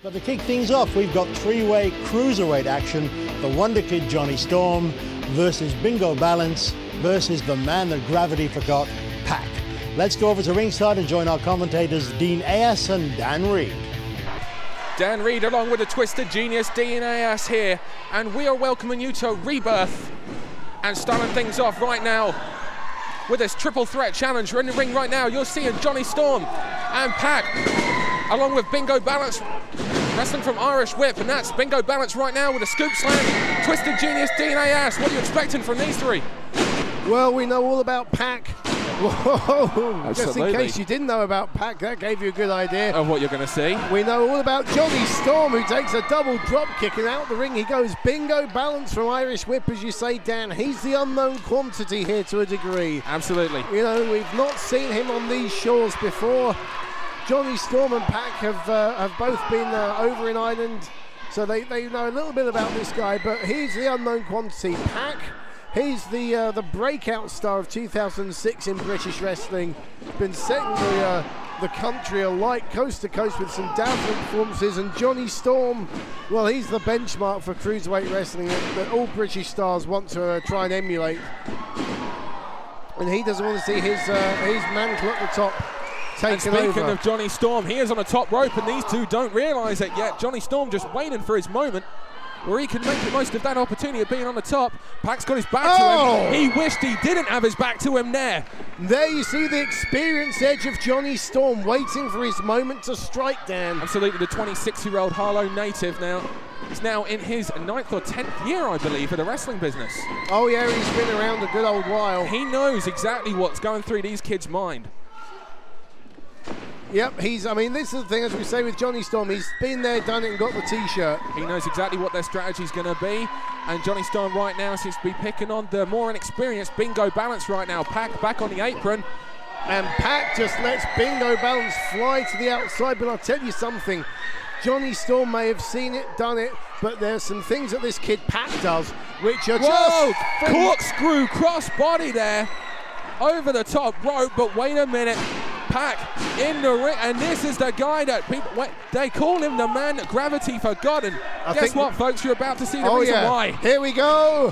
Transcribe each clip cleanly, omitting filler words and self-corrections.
But to kick things off, we've got three-way cruiserweight action. The Wonder Kid Jonny Storm versus Bingo Balance versus the man that gravity forgot, Pac. Let's go over to ringside and join our commentators Dean Ayas and Dan Reed. Dan Reed along with the Twisted Genius Dean Ayas here, and we are welcoming you to Rebirth and starting things off right now with this triple threat challenge. We're in the ring right now. You're seeing Jonny Storm and Pac along with Bingo Balance wrestling from Irish Whip, and that's Bingo Balance right now with a scoop slam. Twisted Genius Dean Ayas, what are you expecting from these three? Well, we know all about Pac. Whoa, just in case you didn't know about Pac, that gave you a good idea of what you're going to see. We know all about Jonny Storm, who takes a double drop kick, and out the ring he goes. Bingo Balance from Irish Whip, as you say, Dan. He's the unknown quantity here to a degree. Absolutely. You know, we've not seen him on these shores before. Jonny Storm and Pac have both been over in Ireland, so they know a little bit about this guy, but he's the unknown quantity. Pac, he's the breakout star of 2006 in British wrestling. Been setting the country alight coast to coast with some dazzling performances, and Jonny Storm, well, he's the benchmark for cruiserweight wrestling that all British stars want to try and emulate. And he doesn't want to see his mantle at the top. And speaking of Jonny Storm, he is on the top rope, and these two don't realise it yet. Jonny Storm just waiting for his moment where he can make the most of that opportunity of being on the top. Pac's got his back to him. He wished he didn't have his back to him there. There you see the experienced edge of Jonny Storm waiting for his moment to strike, Dan. Absolutely, the 26-year-old Harlow native now. He's now in his 9th or 10th year, I believe, of the wrestling business. Oh yeah, he's been around a good old while. He knows exactly what's going through these kids' mind. Yep, I mean, this is the thing, as we say with Jonny Storm, he's been there, done it, and got the t-shirt. He knows exactly what their strategy's going to be, and Jonny Storm right now seems to be picking on the more inexperienced Bingo Balance right now. Pac back on the apron. And Pac just lets Bingo Balance fly to the outside, but I'll tell you something, Jonny Storm may have seen it, done it, but there's some things that this kid Pac does, which are just... Corkscrew cross-body there, over the top rope, but wait a minute. Pac in the ring, and this is the guy that people, they call him the man that gravity forgotten. Guess what, folks? You're about to see the reason why. Here we go.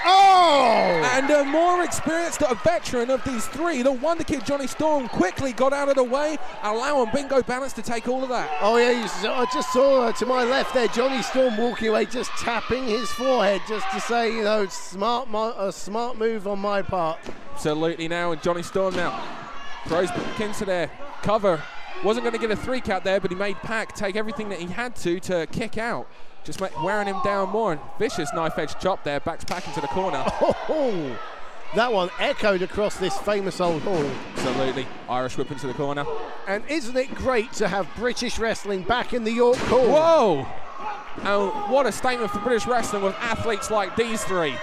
Oh! And the more experienced veteran of these three, the Wonder Kid Jonny Storm, quickly got out of the way, allowing Bingo Balance to take all of that. Oh yeah, I just saw to my left there, Jonny Storm walking away, just tapping his forehead, just to say, you know, a smart move on my part. Absolutely. Now, and Jonny Storm now throws back into their cover. Wasn't going to get a 3 count there, but he made Pac take everything that he had to kick out. Just wearing him down more. And vicious knife-edge chop there, backs Pac into the corner. Oh, that one echoed across this famous old hall. Absolutely. Irish Whip into the corner. And isn't it great to have British wrestling back in the York Hall? Whoa! And what a statement for British wrestling with athletes like these three.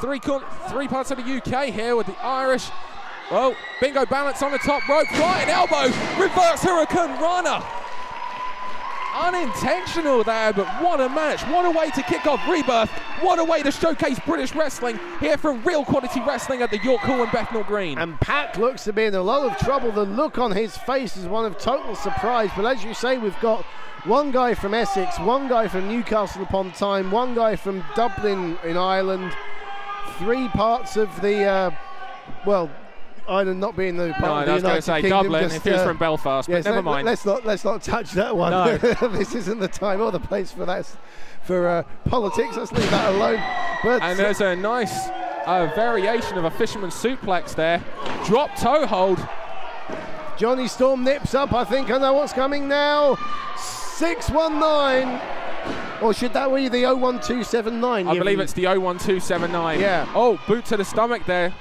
Three parts of the UK here with the Irish. Oh, Bingo Balance on the top rope, flying elbow, reverse Hurricane Runner. Unintentional there, but what a match. What a way to kick off Rebirth. What a way to showcase British wrestling here from Real Quality Wrestling at the York Hall in Bethnal Green. And Pac looks to be in a lot of trouble. The look on his face is one of total surprise, but as you say, we've got one guy from Essex, one guy from Newcastle upon Tyne, one guy from Dublin in Ireland, 3 parts of the, well, Ireland not being the part of the United Kingdom. No, I was going to say Dublin, if he was from Belfast, yes, but never mind. Let's not touch that one. No. This isn't the time or the place for that, for politics. Let's leave that alone. But and there's a nice variation of a fisherman suplex there. Drop toe hold. Jonny Storm nips up. I think I know what's coming now. 619. Or should that be the 01279? I believe it's the 01279. Yeah. Oh, boot to the stomach there.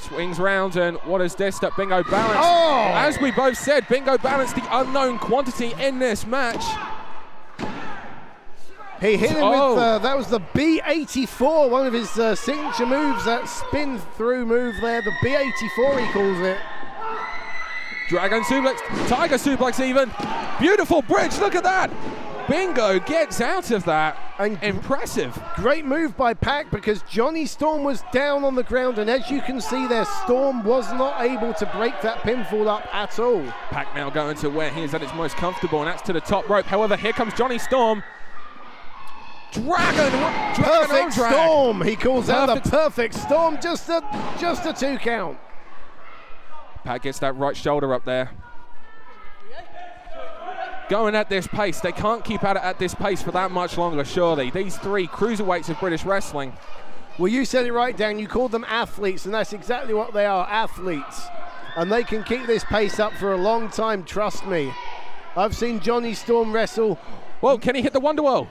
Swings round, and what is this? That Bingo Balance. Oh! As we both said, Bingo Balance, the unknown quantity in this match. He hit him with, that was the B84, one of his signature moves, that spin through move there, the B84 he calls it. Dragon suplex, tiger suplex even. Beautiful bridge, look at that. Bingo gets out of that. And impressive. Great move by Pac, because Jonny Storm was down on the ground, and as you can see there, Storm was not able to break that pinfall up at all. Pac now going to where he is at his most comfortable, and that's to the top rope. However, here comes Jonny Storm. Perfect Storm. He calls out the perfect Storm. Just a 2 count. Pac gets that right shoulder up there. Going at this pace, they can't keep at this pace for that much longer, surely. These 3 cruiserweights of British wrestling. Well, you said it right, Dan. You called them athletes, and that's exactly what they are, athletes. And they can keep this pace up for a long time, trust me. I've seen Jonny Storm wrestle. Whoa, can he hit the Wonderwall?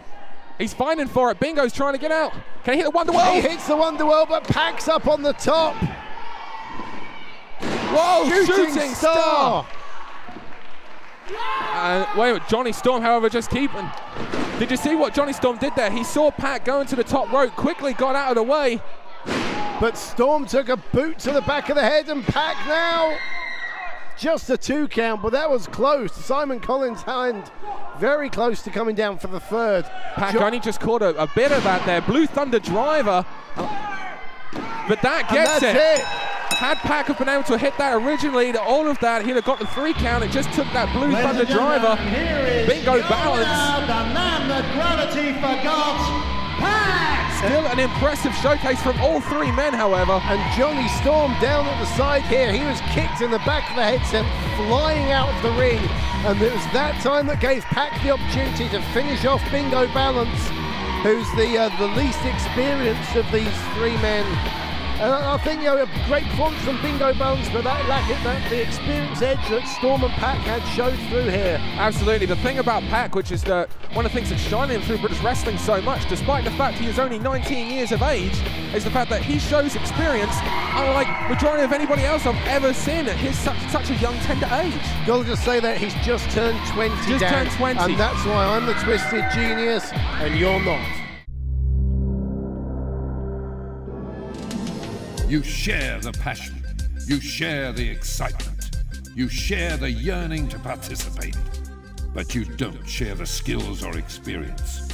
He's fighting for it. Bingo's trying to get out. Can he hit the Wonderwall? He hits the Wonderwall, but Pac's up on the top. Whoa, shooting star. Wait a minute, Jonny Storm, however, just keeping. Did you see what Jonny Storm did there? He saw Pac going to the top rope, quickly got out of the way. But Storm took a boot to the back of the head, and Pac now just a 2 count, but that was close. Simon Collins' hand very close to coming down for the 3rd. Pac only just caught a bit of that there. Blue Thunder driver. But that gets it. Had Pac have been able to hit that originally, all of that, he'd have got the 3 count. It just took that Blue Thunder driver. Bingo Balance. The man that gravity forgot, Pac! Still an impressive showcase from all 3 men, however. And Jonny Storm down at the side here. He was kicked in the back of the head, sent flying out of the ring. And it was that time that gave Pac the opportunity to finish off Bingo Balance, who's the least experienced of these 3 men. I think, a great performance from Bingo Balance, but the experience edge that Storm and Pac had showed through here. Absolutely. The thing about Pac, which is one of the things that's shining through British wrestling so much, despite the fact he is only 19 years of age, is the fact that he shows experience unlike majority of anybody else I've ever seen at his such a young, tender age. Gotta just say that he's just turned 20, turned 20. And that's why I'm the Twisted Genius, and you're not. You share the passion, you share the excitement, you share the yearning to participate, but you don't share the skills or experience.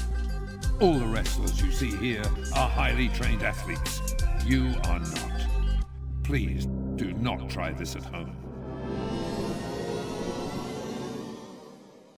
All the wrestlers you see here are highly trained athletes. You are not. Please do not try this at home.